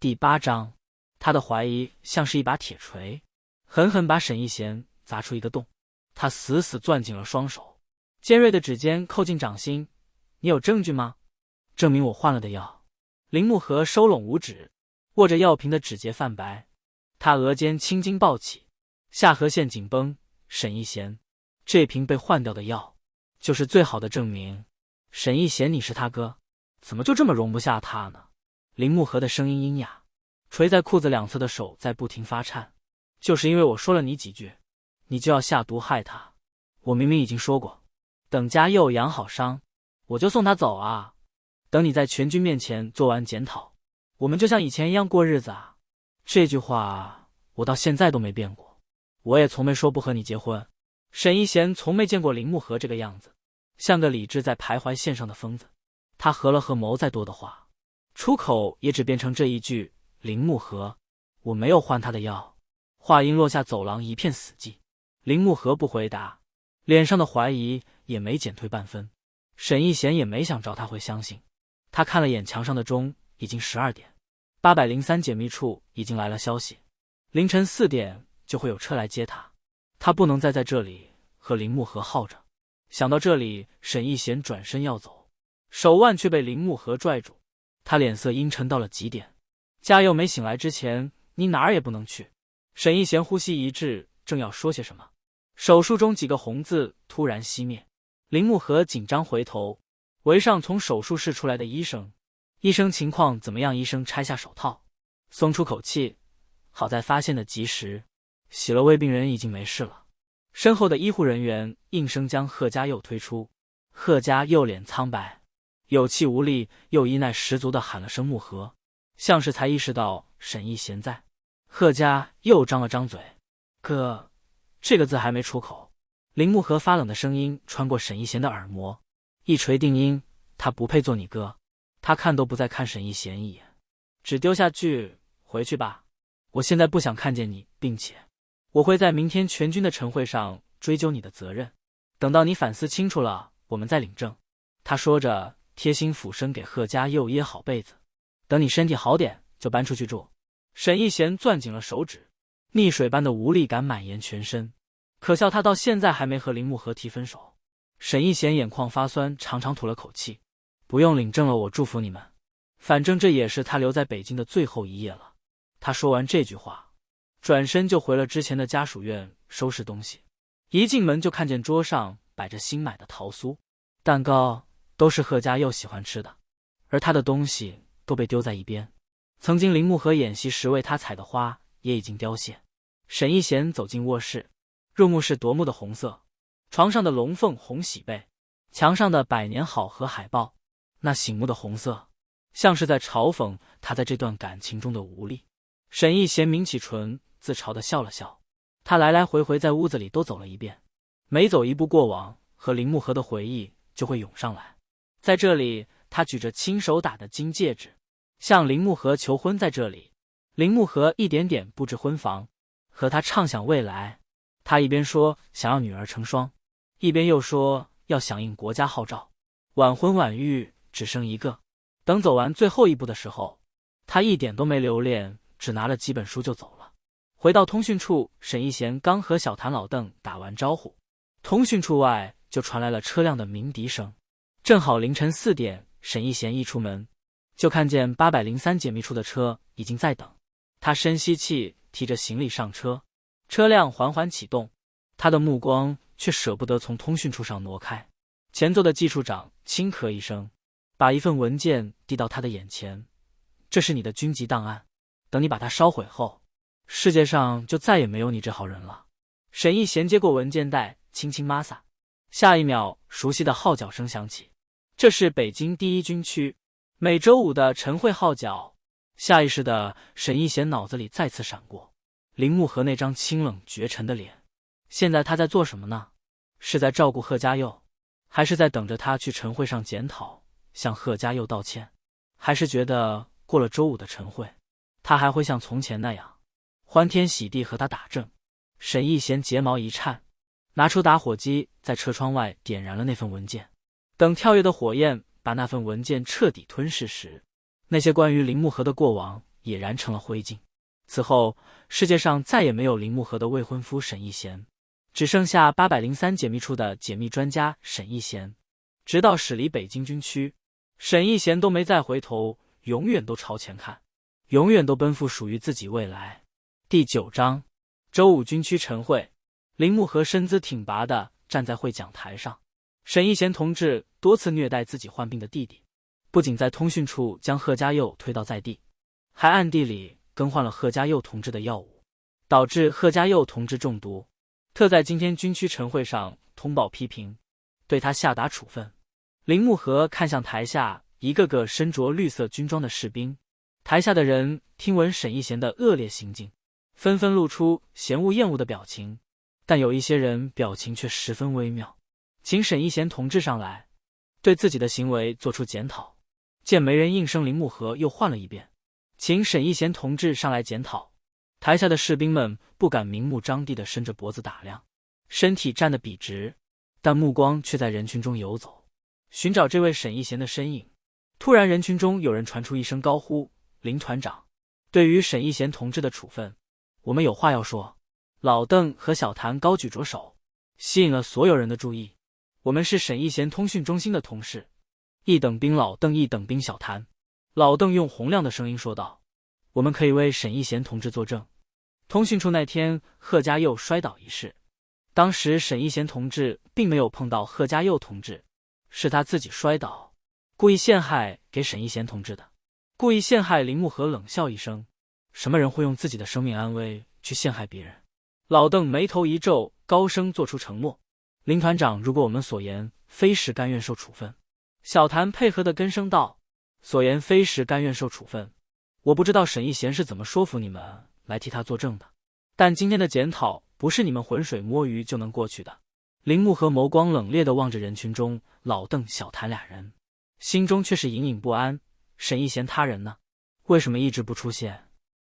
第8章，他的怀疑像是一把铁锤，狠狠把沈一贤砸出一个洞。他死死攥紧了双手，尖锐的指尖扣进掌心。你有证据吗？证明我换了的药。林木河收拢五指，握着药瓶的指节泛白，他额间青筋暴起，下颌线紧绷。沈一贤，这瓶被换掉的药，就是最好的证明。沈一贤，你是他哥，怎么就这么容不下他呢？林木河的声音阴哑，垂在裤子两侧的手在不停发颤。就是因为我说了你几句，你就要下毒害他。我明明已经说过，等家佑养好伤，我就送他走啊。等你在全军面前做完检讨，我们就像以前一样过日子啊。这句话我到现在都没变过，我也从没说不和你结婚。沈一贤从没见过林木河这个样子，像个理智在徘徊线上的疯子。他合了合眸，再多的话出口也只变成这一句：林木河，我没有换他的药。话音落下，走廊一片死寂。林木河不回答，脸上的怀疑也没减退半分。沈一贤也没想着他会相信。他看了眼墙上的钟，已经12点。803解密处已经来了消息，凌晨4点就会有车来接他。他不能再在这里和林木河耗着。想到这里，沈一贤转身要走，手腕却被林木河拽住。他脸色阴沉到了极点。家佑没醒来之前，你哪儿也不能去。沈一贤呼吸一滞，正要说些什么，手术中几个红字突然熄灭。林木河紧张回头，围上从手术室出来的医生。医生情况怎么样？医生拆下手套，松出口气，好在发现的及时，洗了胃病人已经没事了。身后的医护人员应声将贺家佑推出。贺家佑脸苍白，有气无力又依赖十足地喊了声木河，像是才意识到沈一贤在。贺家佑张了张嘴，哥，这个字还没出口。林木河发冷的声音穿过沈一贤的耳膜，一锤定音，他不配做你哥。他看都不再看沈一贤一眼，只丢下句回去吧，我现在不想看见你，并且我会在明天全军的晨会上追究你的责任，等到你反思清楚了，我们再领证。他说着贴心俯身给贺家佑掖好被子，等你身体好点就搬出去住。沈一贤攥紧了手指，溺水般的无力感蔓延全身。可笑他到现在还没和林木河提分手。沈一贤眼眶发酸，长长吐了口气，不用领证了，我祝福你们，反正这也是他留在北京的最后一夜了。他说完这句话，转身就回了之前的家属院收拾东西。一进门就看见桌上摆着新买的桃酥、蛋糕，都是贺家佑喜欢吃的，而他的东西都被丢在一边。曾经林木河演习时为他采的花也已经凋谢。沈一贤走进卧室，入目是夺目的红色，床上的龙凤红喜被，墙上的百年好合海报，那醒目的红色像是在嘲讽他在这段感情中的无力。沈一贤抿起唇，自嘲地笑了笑。他来来回回在屋子里都走了一遍，每走一步，过往和林木河的回忆就会涌上来。在这里，他举着亲手打的金戒指向林木河求婚。在这里，林木河一点点布置婚房，和他畅想未来。他一边说想要女儿成双，一边又说要响应国家号召，晚婚晚育，只生一个。等走完最后一步的时候，他一点都没留恋，只拿了几本书就走了。回到通讯处，沈一贤刚和小谭老邓打完招呼，通讯处外就传来了车辆的鸣笛声。正好凌晨4点，沈一贤一出门就看见803解密处的车已经在等。他深吸气，提着行李上车，车辆缓缓启动，他的目光却舍不得从通讯处上挪开。前座的技术长轻咳一声，把一份文件递到他的眼前，这是你的军级档案，等你把它烧毁后，世界上就再也没有你这号人了。沈一贤接过文件袋，轻轻抹撒，下一秒熟悉的号角声响起，这是北京第1军区每周5的晨会号角。下意识的沈一贤脑子里再次闪过林木河那张清冷绝尘的脸。现在他在做什么呢？是在照顾贺家佑，还是在等着他去晨会上检讨，向贺家佑道歉？还是觉得过了周5的晨会，他还会像从前那样欢天喜地和他打正？沈一贤睫毛一颤，拿出打火机在车窗外点燃了那份文件。等跳跃的火焰把那份文件彻底吞噬时，那些关于林木河的过往也燃成了灰烬。此后，世界上再也没有铃木和的未婚夫沈一贤，只剩下803解密处的解密专家沈一贤。直到驶离北京军区，沈一贤都没再回头，永远都朝前看，永远都奔赴属于自己未来。第9章，周5军区晨会，铃木和身姿挺拔地站在会讲台上。沈一贤同志多次虐待自己患病的弟弟，不仅在通讯处将贺家佑推倒在地，还暗地里更换了贺家佑同志的药物，导致贺家佑同志中毒。特在今天军区晨会上通报批评，对他下达处分。铃木和看向台下一个个身着绿色军装的士兵，台下的人听闻沈一贤的恶劣行径，纷纷露出嫌恶厌恶的表情，但有一些人表情却十分微妙。请沈一贤同志上来，对自己的行为做出检讨。见没人应声，铃木和又换了一遍，请沈一贤同志上来检讨。台下的士兵们不敢明目张地地伸着脖子打量，身体站得笔直，但目光却在人群中游走，寻找这位沈一贤的身影。突然，人群中有人传出一声高呼：“林团长，对于沈一贤同志的处分，我们有话要说。”老邓和小谭高举着手，吸引了所有人的注意。我们是沈一贤通讯中心的同事，一等兵老邓，一等兵小谭。老邓用洪亮的声音说道：“我们可以为沈一贤同志作证。通讯处那天贺家佑摔倒一事，当时沈一贤同志并没有碰到贺家佑同志，是他自己摔倒，故意陷害给沈一贤同志的。”故意陷害。铃木和冷笑一声：“什么人会用自己的生命安危去陷害别人？”老邓眉头一皱，高声做出承诺：“林团长，如果我们所言非实，甘愿受处分。”小谭配合的跟声道：“所言非实，甘愿受处分。我不知道沈一贤是怎么说服你们来替他作证的，但今天的检讨不是你们浑水摸鱼就能过去的。”铃木和眸光冷冽地望着人群中老邓、小谭俩人，心中却是隐隐不安。沈一贤他人呢？为什么一直不出现？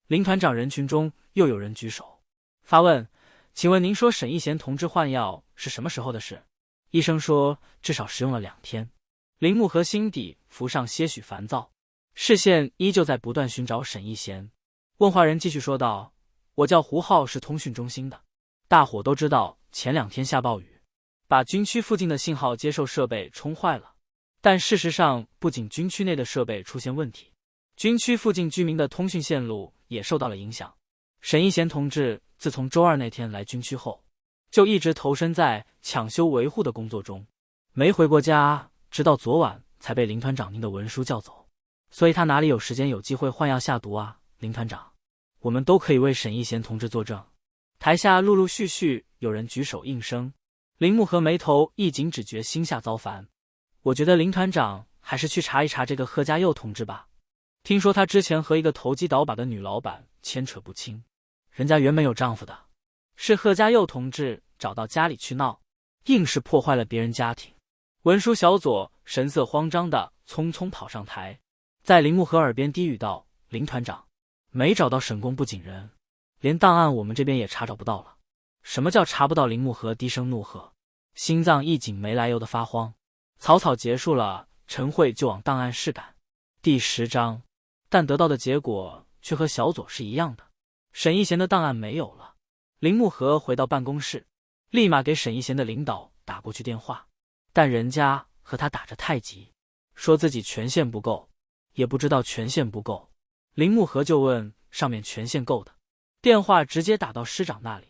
林团长，人群中又有人举手发问：“请问您说沈一贤同志换药是什么时候的事？”医生说至少食用了2天。铃木和心底浮上些许烦躁，视线依旧在不断寻找沈一贤。问话人继续说道：“我叫胡浩，是通讯中心的。大伙都知道前2天下暴雨，把军区附近的信号接收设备冲坏了。但事实上，不仅军区内的设备出现问题，军区附近居民的通讯线路也受到了影响。沈一贤同志自从周2那天来军区后，就一直投身在抢修维护的工作中，没回过家，直到昨晚才被林团长您的文书叫走。所以他哪里有时间有机会换药下毒啊？林团长，我们都可以为沈一贤同志作证。”台下陆陆续续有人举手应声。铃木和眉头一紧，只觉心下遭烦。我觉得林团长还是去查一查这个贺家佑同志吧。听说他之前和一个投机倒把的女老板牵扯不清，人家原本有丈夫的，是贺家佑同志找到家里去闹，硬是破坏了别人家庭。文书小左神色慌张的匆匆跑上台，在铃木和耳边低语道：“林团长，没找到沈工不仅人，连档案我们这边也查找不到了。”什么叫查不到？铃木和低声怒喝，心脏一紧，没来由的发慌。草草结束了晨会，就往档案室赶。第10章，但得到的结果却和小左是一样的，沈一贤的档案没有了。铃木和回到办公室，立马给沈一贤的领导打过去电话，但人家和他打着太极，说自己权限不够，也不知道权限不够。铃木和就问上面权限够的，电话直接打到师长那里。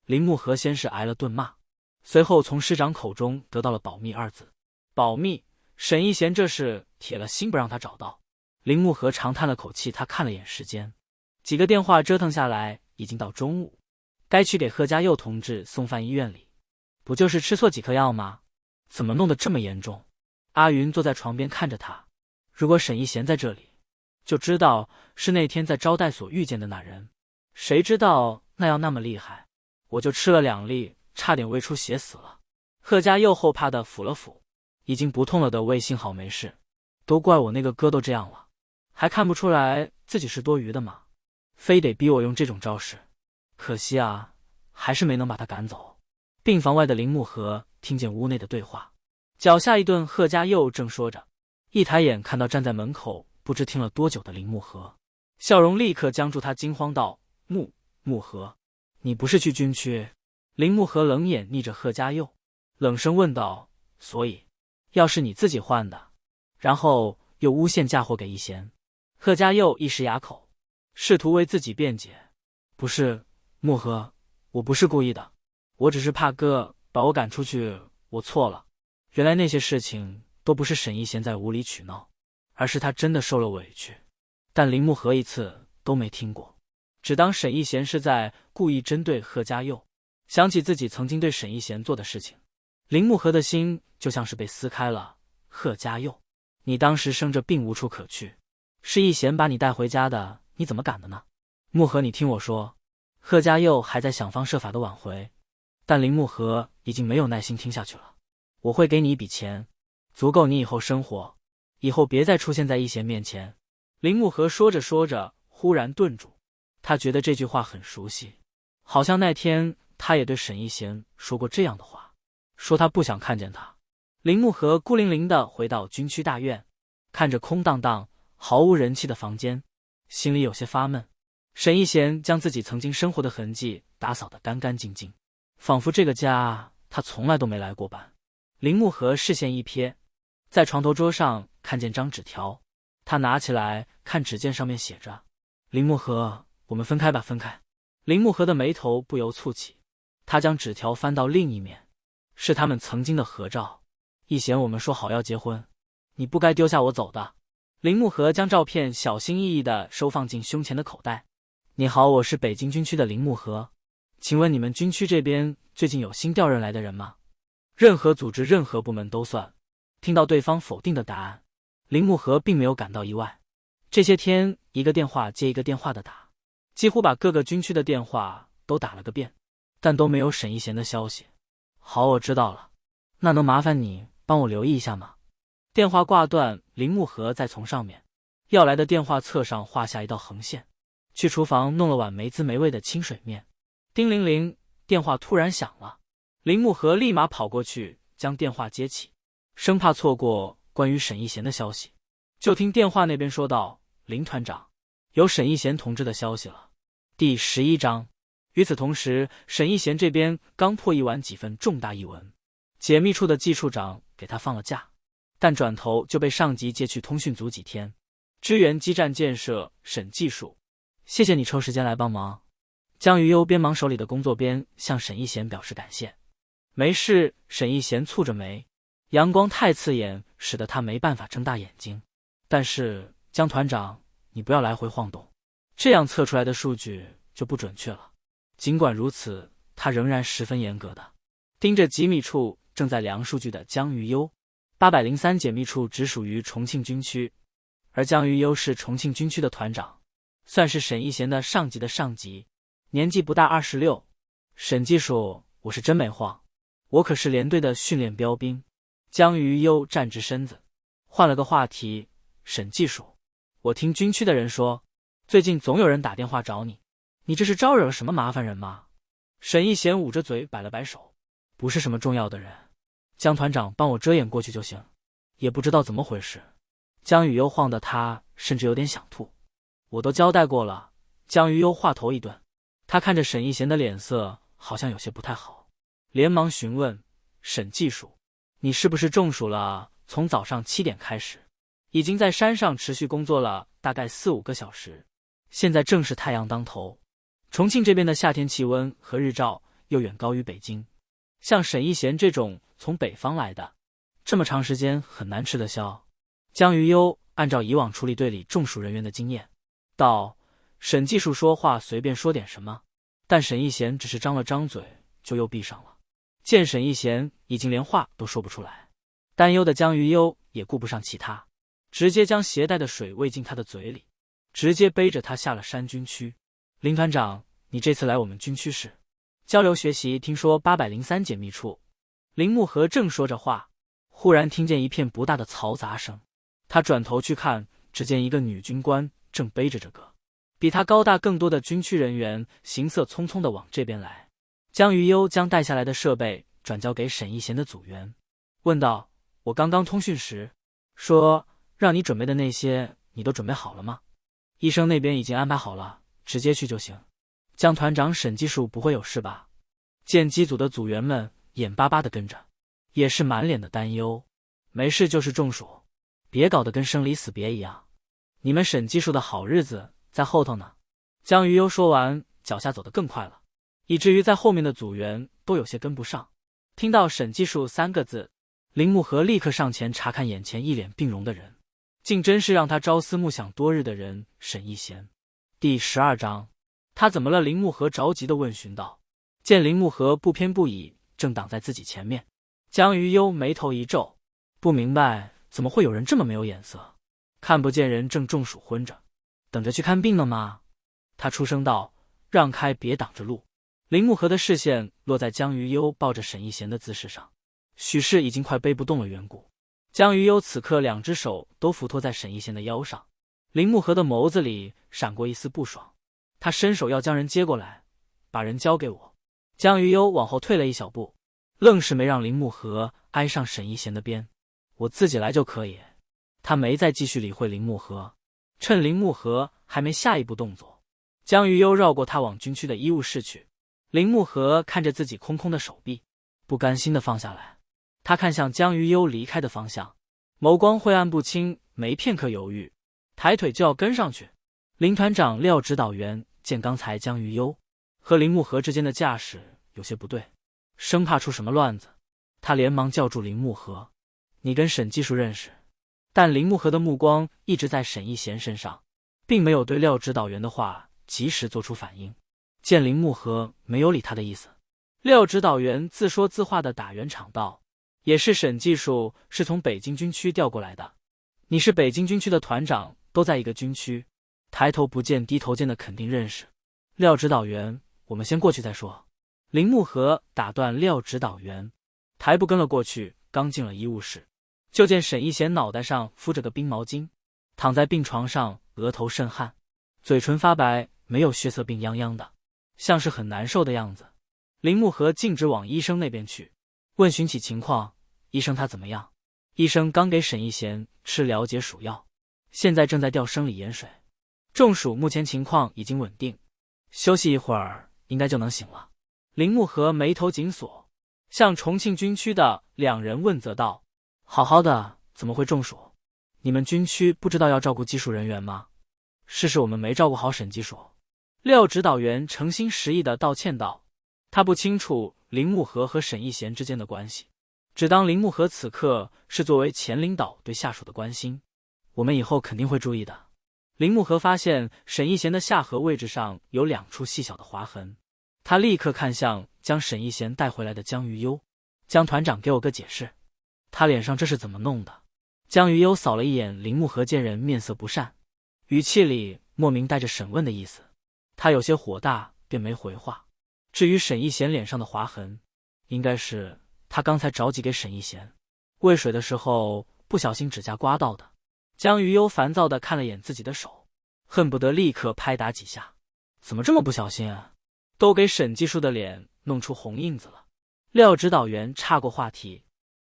铃木和先是挨了顿骂，随后从师长口中得到了保密2字。保密，沈一贤这是铁了心不让他找到。铃木和长叹了口气，他看了眼时间，几个电话折腾下来已经到中午，该去给贺家佑同志送饭医院里。不就是吃错几颗药吗？怎么弄得这么严重？阿云坐在床边看着他，如果沈一贤在这里，就知道是那天在招待所遇见的那人。谁知道那药那么厉害，我就吃了2粒，差点胃出血死了。贺家佑后怕的抚了抚已经不痛了的胃，幸好没事。都怪我那个哥都这样了，还看不出来自己是多余的吗？非得逼我用这种招式，可惜啊，还是没能把他赶走。病房外的铃木和听见屋内的对话，脚下一顿。贺家佑正说着，一抬眼看到站在门口不知听了多久的铃木和，笑容立刻僵住他，惊慌道：“木禾，你不是去军区？”林木禾冷眼睨着贺家佑，冷声问道：“所以，要是你自己换的？”然后又诬陷嫁祸给一贤。贺家佑一时哑口，试图为自己辩解：“不是，木禾，我不是故意的，我只是怕哥把我赶出去，我错了。原来那些事情都不是沈一贤在无理取闹，而是他真的受了委屈。”但林木禾一次都没听过，只当沈一贤是在故意针对贺家佑。想起自己曾经对沈一贤做的事情，林木禾的心就像是被撕开了。贺家佑，你当时生着病无处可去，是一贤把你带回家的，你怎么敢的呢？木禾，你听我说。贺家佑还在想方设法的挽回，但林木禾已经没有耐心听下去了。我会给你一笔钱，足够你以后生活，以后别再出现在一贤面前。林木禾说着说着忽然顿住，他觉得这句话很熟悉，好像那天他也对沈一贤说过这样的话，说他不想看见他。林木禾孤零零地回到军区大院，看着空荡荡毫无人气的房间，心里有些发闷。沈一贤将自己曾经生活的痕迹打扫得干干净净，仿佛这个家他从来都没来过般。林木禾视线一瞥，在床头桌上看见张纸条，他拿起来看，纸件上面写着：“林木禾，我们分开吧，分开。”林木禾的眉头不由蹙起，他将纸条翻到另一面，是他们曾经的合照。一贤，我们说好要结婚，你不该丢下我走的。林木禾将照片小心翼翼地收放进胸前的口袋。你好，我是北京军区的林木禾，请问你们军区这边最近有新调任来的人吗？任何组织任何部门都算。听到对方否定的答案，林木禾并没有感到意外。这些天一个电话接一个电话的打，几乎把各个军区的电话都打了个遍，但都没有沈一贤的消息。好，我知道了，那能麻烦你帮我留意一下吗？电话挂断，林木禾再从上面要来的电话册上画下一道横线，去厨房弄了碗没滋没味的清水面。叮铃铃，电话突然响了，林木禾立马跑过去将电话接起，生怕错过关于沈一贤的消息。就听电话那边说道：“林团长，有沈一贤同志的消息了。”第11章。与此同时，沈一贤这边刚破译完几份重大译文，解密处的季处长给他放了假，但转头就被上级借去通讯组几天，支援基站建设。沈技术，谢谢你抽时间来帮忙。江于优边忙手里的工作边向沈一贤表示感谢。没事，沈一贤蹙着眉，阳光太刺眼，使得他没办法睁大眼睛。但是江团长，你不要来回晃动，这样测出来的数据就不准确了。尽管如此，他仍然十分严格的盯着机密处正在量数据的江于优。803解密处直属于重庆军区，而江于优是重庆军区的团长，算是沈一贤的上级的上级，年纪不大26。沈技术，我是真没晃，我可是连队的训练标兵。江于优站直身子，换了个话题：沈技术，我听军区的人说，最近总有人打电话找你，你这是招惹了什么麻烦人吗？沈一贤捂着嘴摆了摆手：不是什么重要的人，江团长帮我遮掩过去就行，也不知道怎么回事。江于优晃得他甚至有点想吐。我都交代过了。江于优话头一顿，他看着沈一贤的脸色好像有些不太好，连忙询问：沈技术，你是不是中暑了？从早上7点开始，已经在山上持续工作了大概4-5个小时，现在正是太阳当头，重庆这边的夏天气温和日照又远高于北京，像沈一贤这种从北方来的，这么长时间很难吃得消。江于优按照以往处理队里中暑人员的经验道：沈技术说话随便说点什么，但沈一贤只是张了张嘴就又闭上了。见沈一贤已经连话都说不出来，担忧的江于优也顾不上其他，直接将携带的水喂进他的嘴里，直接背着他下了山军区。林团长，你这次来我们军区是交流学习，听说803解密处。林木禾正说着话，忽然听见一片不大的嘈杂声，他转头去看，只见一个女军官正背着这个比他高大更多的军区人员，行色匆匆地往这边来。江于优将带下来的设备转交给沈一贤的组员，问道：我刚刚通讯时说让你准备的那些，你都准备好了吗？医生那边已经安排好了，直接去就行。江团长，沈技术不会有事吧？见机组的组员们眼巴巴地跟着，也是满脸的担忧。没事，就是中暑，别搞得跟生离死别一样。你们沈技术的好日子在后头呢。江于优说完，脚下走得更快了，以至于在后面的组员都有些跟不上。听到沈技术3个字，林木河立刻上前查看眼前一脸病容的人，竟真是让他朝思暮想多日的人沈一贤。第12章，他怎么了？林木河着急地问询道。见林木河不偏不倚，正挡在自己前面，江于优眉头一皱，不明白怎么会有人这么没有眼色，看不见人正中暑昏着，等着去看病呢吗？他出声道：“让开，别挡着路。”林木河的视线落在江于优抱着沈一贤的姿势上，许是已经快背不动了缘故。江于优此刻2只手都扶托在沈一贤的腰上，林木河的眸子里闪过一丝不爽，他伸手要将人接过来，把人交给我。江于优往后退了一小步，愣是没让林木河挨上沈一贤的边。我自己来就可以。他没再继续理会林木河，趁林木河还没下一步动作，江于优绕过他往军区的医务室去。林木河看着自己空空的手臂，不甘心地放下来。他看向江于优离开的方向，眸光晦暗不清，没片刻犹豫，抬腿就要跟上去。林团长廖指导员见刚才江于优和林木河之间的架势有些不对，生怕出什么乱子，他连忙叫住林木河：“你跟沈技术认识？”但林木河的目光一直在沈一贤身上，并没有对廖指导员的话及时做出反应。见林木河没有理他的意思，廖指导员自说自话地打圆场道：“也是沈技术是从北京军区调过来的，你是北京军区的团长，都在一个军区，抬头不见低头见的肯定认识。廖指导员，我们先过去再说。”林木河打断廖指导员，抬步跟了过去。刚进了医务室，就见沈一贤脑袋上敷着个冰毛巾，躺在病床上，额头渗汗，嘴唇发白，没有血色，病殃殃的，像是很难受的样子。林木河径直往医生那边去，问询起情况：“医生他怎么样？”医生刚给沈一贤吃了解暑药，现在正在吊生理盐水，中暑目前情况已经稳定，休息一会儿应该就能醒了。林木河眉头紧锁，向重庆军区的2人问责道：“好好的怎么会中暑？你们军区不知道要照顾技术人员吗？是我们没照顾好沈技术。”廖指导员诚心实意地道歉道：“他不清楚林木河和沈一贤之间的关系，只当林木河此刻是作为前领导对下属的关心，我们以后肯定会注意的。”林木河发现沈一贤的下颌位置上有2处细小的划痕，他立刻看向将沈一贤带回来的江于优：“江团长，给我个解释，他脸上这是怎么弄的？”江于优扫了一眼林木河，见人面色不善，语气里莫名带着审问的意思。他有些火大，便没回话。至于沈一贤脸上的划痕，应该是他刚才着急给沈一贤喂水的时候不小心指甲刮到的。江于优烦躁地看了眼自己的手，恨不得立刻拍打几下。怎么这么不小心啊？都给沈技术的脸弄出红印子了。廖指导员岔过话题，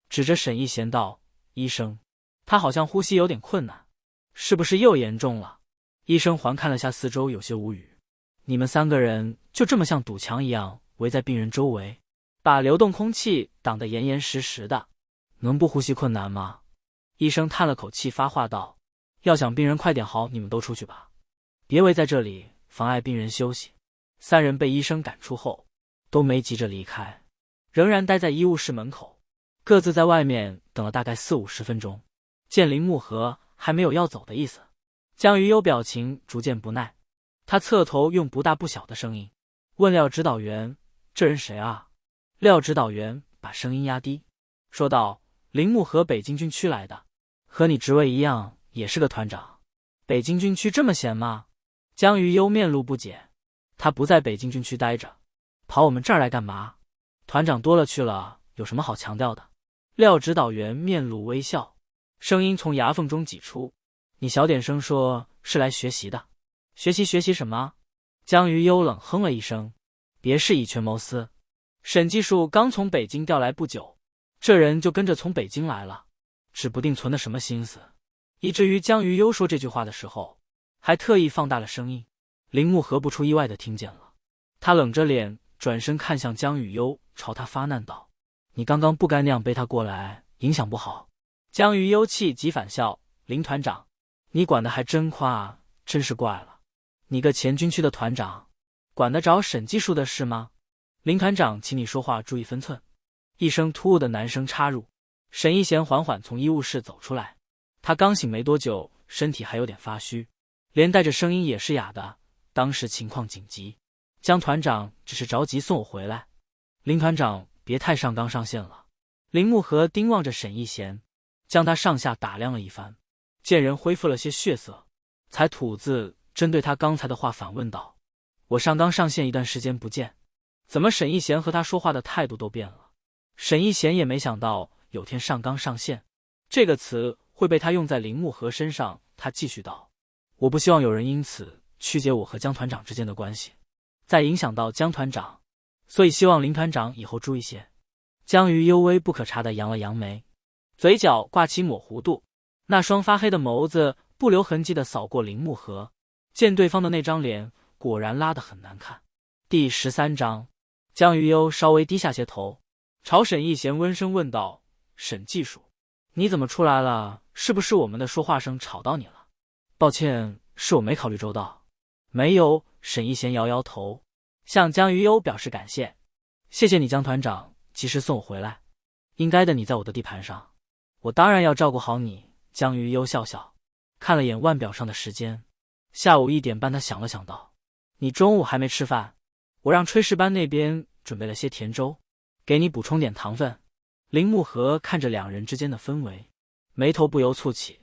指着沈一贤道：“医生，他好像呼吸有点困难，是不是又严重了？”医生环看了下四周，有些无语：“你们3个人就这么像堵墙一样围在病人周围，把流动空气挡得严严实实的，能不呼吸困难吗？”医生叹了口气，发话道：“要想病人快点好，你们都出去吧，别围在这里妨碍病人休息。”3人被医生赶出后，都没急着离开，仍然待在医务室门口，各自在外面等了大概40-50分钟。见林木河还没有要走的意思，江于优表情逐渐不耐，他侧头用不大不小的声音问廖指导员：“这人谁啊？”廖指导员把声音压低，说道：“林木河北京军区来的，和你职位一样，也是个团长。北京军区这么闲吗？”江于优面露不解：“他不在北京军区待着，跑我们这儿来干嘛？团长多了去了，有什么好强调的？”廖指导员面露微笑，声音从牙缝中挤出：“你小点声说，是来学习的。学习什么？”江于优冷哼了一声：“别是以权谋私。沈技术刚从北京调来不久，这人就跟着从北京来了，指不定存的什么心思，以至于江于优说这句话的时候，还特意放大了声音。林木和不出意外的听见了，他冷着脸转身看向江雨优，朝他发难道：“你刚刚不该那样背他过来，影响不好。”江雨优气急反笑：“林团长，你管得还真宽，真是怪了。你个前军区的团长，管得着沈技术的事吗？林团长，请你说话注意分寸。”一声突兀的男声插入。沈一贤缓缓从医务室走出来，他刚醒没多久，身体还有点发虚，连带着声音也是哑的。当时情况紧急，江团长只是着急送我回来。林团长别太上纲上线了。林木和盯望着沈一贤，将他上下打量了一番，见人恢复了些血色，才吐字针对他刚才的话反问道：“我上纲上线一段时间不见，怎么沈一贤和他说话的态度都变了？”沈一贤也没想到有天上纲上线这个词会被他用在林木和身上，他继续道：“我不希望有人因此曲解我和江团长之间的关系，再影响到江团长，所以希望林团长以后注意些。”江鱼幽微不可察地扬了扬眉，嘴角挂起抹弧度，那双发黑的眸子不留痕迹地扫过林木和，见对方的那张脸果然拉得很难看。第13章，江鱼幽稍微低下些头，朝沈一贤温声问道：“沈技术，你怎么出来了？是不是我们的说话声吵到你了？”“抱歉，是我没考虑周到。”“没有。”沈一贤摇摇头，向江鱼幽表示感谢：“谢谢你，江团长，及时送我回来。应该的，你在我的地盘上，我当然要照顾好你。”江鱼幽笑笑，看了眼腕表上的时间，下午1点半。他想了想道：“你中午还没吃饭，我让炊事班那边准备了些甜粥，给你补充点糖分。”林木和看着两人之间的氛围，眉头不由蹙起，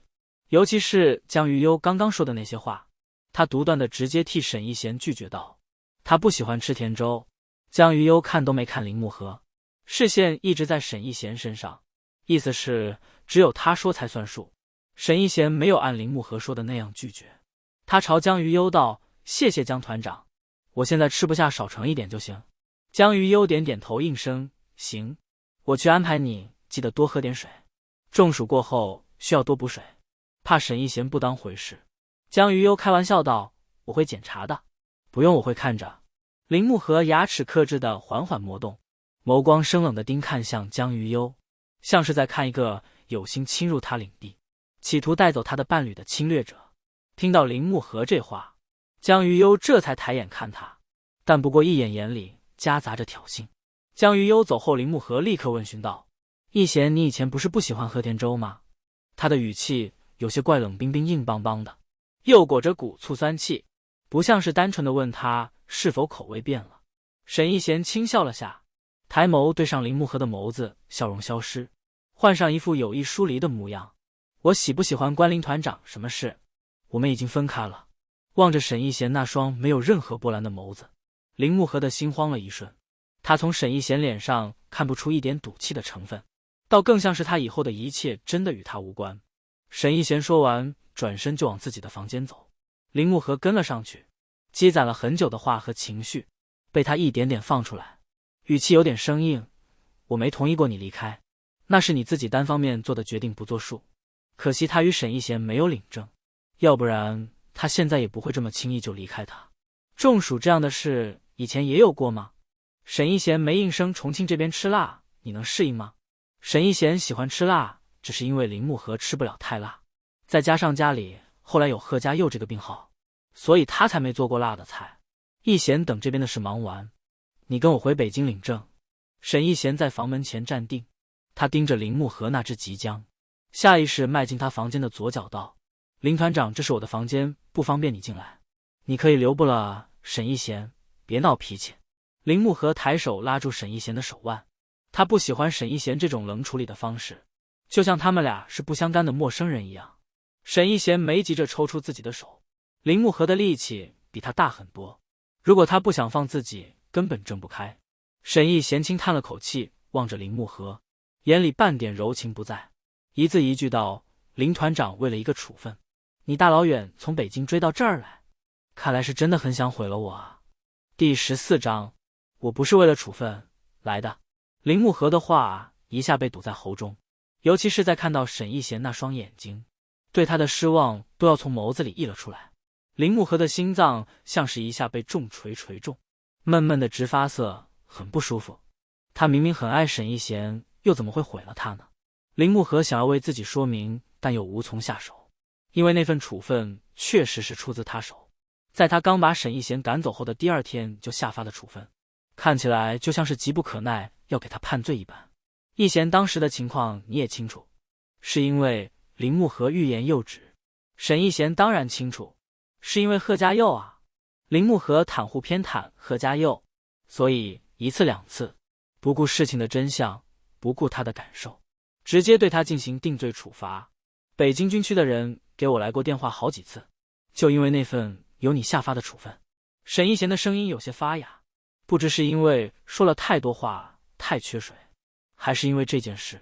尤其是江鱼幽刚刚说的那些话，他独断的直接替沈一贤拒绝道：“他不喜欢吃甜粥。”江鱼幽看都没看林木和，视线一直在沈一贤身上，意思是只有他说才算数。沈一贤没有按林木和说的那样拒绝，他朝江鱼幽道：“谢谢江团长，我现在吃不下，少盛一点就行。”江鱼幽点点头应声：“行，我去安排你，记得多喝点水，中暑过后需要多补水。”怕沈一贤不当回事，江鱼幽开玩笑道：“我会检查的。”“不用，我会看着。”林木和牙齿克制的缓缓磨动，眸光生冷的盯看向江鱼幽，像是在看一个有心侵入他领地，企图带走他的伴侣的侵略者。听到林木和这话，江鱼幽这才抬眼看他，但不过一眼里夹杂着挑衅。江鱼幽走后，林木和立刻问询道：“一贤，你以前不是不喜欢喝甜粥吗？”他的语气有些怪冷冰冰硬邦邦的，又裹着股醋酸气，不像是单纯的问他是否口味变了。沈一贤轻笑了下，抬眸对上林木和的眸子，笑容消失，换上一副有意疏离的模样：“我喜不喜欢关林团长什么事？我们已经分开了。”望着沈一贤那双没有任何波澜的眸子，林木和的心慌了一瞬。他从沈一贤脸上看不出一点赌气的成分，倒更像是他以后的一切真的与他无关。沈一贤说完，转身就往自己的房间走，林木和跟了上去，积攒了很久的话和情绪被他一点点放出来，语气有点生硬：“我没同意过你离开，那是你自己单方面做的决定，不作数。可惜他与沈一贤没有领证，要不然他现在也不会这么轻易就离开他。中暑这样的事以前也有过吗？”沈一贤没应声：“重庆这边吃辣，你能适应吗？”沈一贤喜欢吃辣，只是因为林木和吃不了太辣，再加上家里后来有贺家佑这个病号，所以他才没做过辣的菜。一贤，等这边的事忙完，你跟我回北京领证。沈一贤在房门前站定，他盯着林木和那只即将下意识迈进他房间的左脚道：“林团长，这是我的房间，不方便你进来，你可以留步了。”沈一贤，别闹脾气。林木和抬手拉住沈一贤的手腕，他不喜欢沈一贤这种冷处理的方式，就像他们俩是不相干的陌生人一样。沈一贤没急着抽出自己的手，林木和的力气比他大很多，如果他不想放自己，根本挣不开。沈一贤轻叹了口气，望着林木和，眼里半点柔情不在，一字一句道：“林团长为了一个处分，你大老远从北京追到这儿来，看来是真的很想毁了我啊。”第14章，我不是为了处分来的。林木和的话一下被堵在喉中，尤其是在看到沈一贤那双眼睛，对他的失望都要从眸子里溢了出来。林木河的心脏像是一下被重锤锤中，闷闷的直发涩，很不舒服。他明明很爱沈一贤，又怎么会毁了他呢？林木河想要为自己说明，但又无从下手，因为那份处分确实是出自他手，在他刚把沈一贤赶走后的第2天就下发的处分，看起来就像是急不可耐要给他判罪一般。一贤当时的情况你也清楚，是因为林木河欲言又止。沈一贤当然清楚，是因为贺家佑啊。林木河袒护偏袒贺家佑，所以1次2次不顾事情的真相，不顾他的感受，直接对他进行定罪处罚。北京军区的人给我来过电话好几次，就因为那份由你下发的处分。沈一贤的声音有些发哑，不知是因为说了太多话太缺水，还是因为这件事。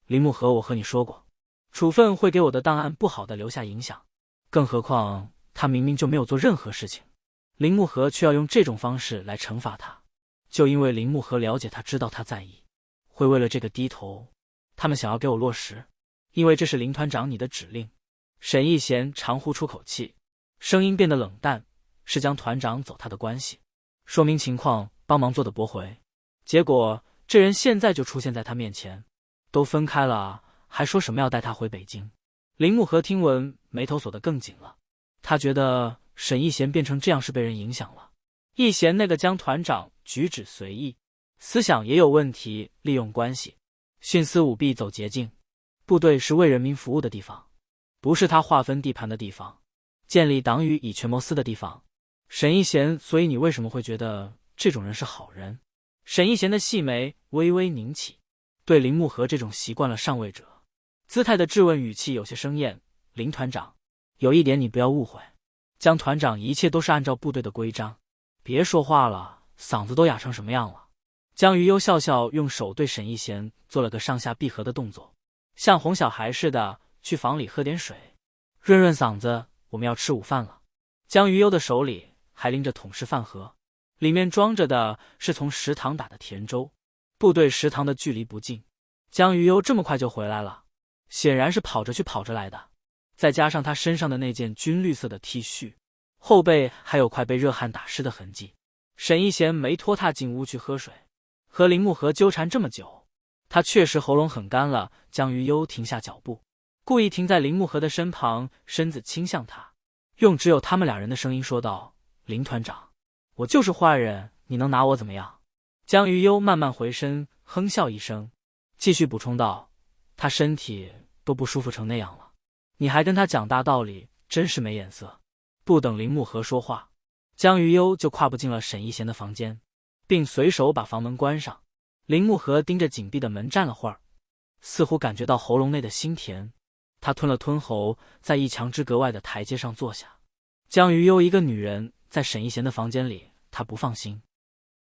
林木河，我和你说过，处分会给我的档案不好的留下影响，更何况他明明就没有做任何事情，林木河却要用这种方式来惩罚他，就因为林木河了解他，知道他在意，会为了这个低头，他们想要给我落实，因为这是林团长你的指令。沈一贤长呼出口气，声音变得冷淡，是将团长走他的关系，说明情况，帮忙做的驳回。结果这人现在就出现在他面前，都分开了，还说什么要带他回北京。林木河听闻，眉头锁得更紧了，他觉得沈一贤变成这样是被人影响了。一贤那个江团长举止随意，思想也有问题，利用关系，徇私舞弊，走捷径。部队是为人民服务的地方，不是他划分地盘的地方，建立党羽以权谋私的地方。沈一贤，所以你为什么会觉得这种人是好人？沈一贤的细眉微微拧起，对林木河这种习惯了上位者姿态的质问语气有些生厌。林团长，有一点你不要误会，江团长一切都是按照部队的规章，别说话了，嗓子都哑成什么样了。江于优笑笑，用手对沈一贤做了个上下闭合的动作，像哄小孩似的，去房里喝点水，润润嗓子，我们要吃午饭了。江于优的手里还拎着桶式饭盒，里面装着的是从食堂打的甜粥。部队食堂的距离不近，江于优这么快就回来了，显然是跑着去跑着来的。再加上他身上的那件军绿色的 T 恤，后背还有块被热汗打湿的痕迹。沈一贤没拖沓进屋去喝水，和林木河纠缠这么久，他确实喉咙很干了。江于优停下脚步，故意停在林木河的身旁，身子倾向他，用只有他们2人的声音说道：林团长，我就是坏人，你能拿我怎么样？江于优慢慢回身，哼笑一声，继续补充道：他身体都不舒服成那样了，你还跟他讲大道理，真是没眼色。不等林木河说话，江于优就跨步进了沈一贤的房间，并随手把房门关上。林木河盯着紧闭的门站了会儿，似乎感觉到喉咙内的腥甜，他吞了吞喉，在1墙之隔外的台阶上坐下。江于优一个女人在沈一贤的房间里，他不放心。